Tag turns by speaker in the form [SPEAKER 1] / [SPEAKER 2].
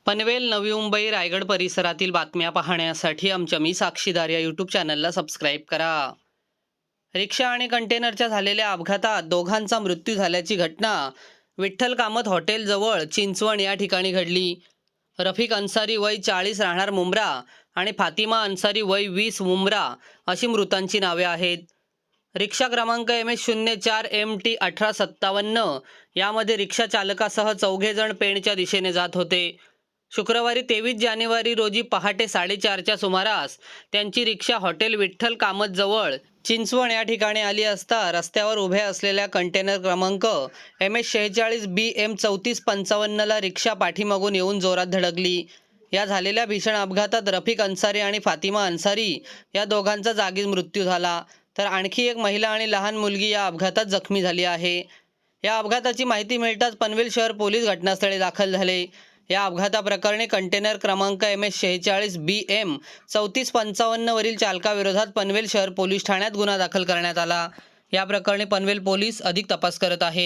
[SPEAKER 1] पनवेल, नवी मुंबई, रायगड परिसरातील बातम्या पाहण्यासाठी आमच्या मी साक्षीदार या यूट्यूब चॅनलला सबस्क्राईब करा. रिक्षा आणि कंटेनरच्या झालेल्या अपघातात दोघांचा मृत्यू झाल्याची घटना विठ्ठल कामत हॉटेलजवळ चिंचवण या ठिकाणी घडली. रफिक अन्सारी वय 40 राहणार मुंब्रा आणि फातिमा अन्सारी वय 20 मुंब्रा अशी मृतांची नावे आहेत. रिक्षा क्रमांक MS04MT 1857 यामध्ये रिक्षा चालकासह चौघे जण पेणच्या दिशेने जात होते. शुक्रवारी 23 जानेवारी रोजी पहाटे 4:30च्या सुमारास त्यांची रिक्षा हॉटेल विठ्ठल कामत जवळ चिंचवण या ठिकाणी आली असता रस्त्यावर उभे असलेल्या कंटेनर क्रमांक MS46BM 3455 ला रिक्षा पाठीमागून येऊन जोरात धडकली. या झालेल्या भीषण अपघातात रफिक अन्सारी आणि फातिमा अन्सारी या दोघांचा जागीच मृत्यू झाला, तर आणखी एक महिला आणि लहान मुलगी या अपघातात जखमी झाली आहे. या अपघाताची माहिती मिळताच पनवेल शहर पोलीस घटनास्थळी दाखल झाले. या अपघाताप्रकरणी कंटेनर क्रमांक MS46BM 3455 वरील चालकाविरोधात पनवेल शहर पोलीस ठाण्यात गुन्हा दाखल करण्यात आला. या प्रकरणी पनवेल पोलीस अधिक तपास करत आहेत.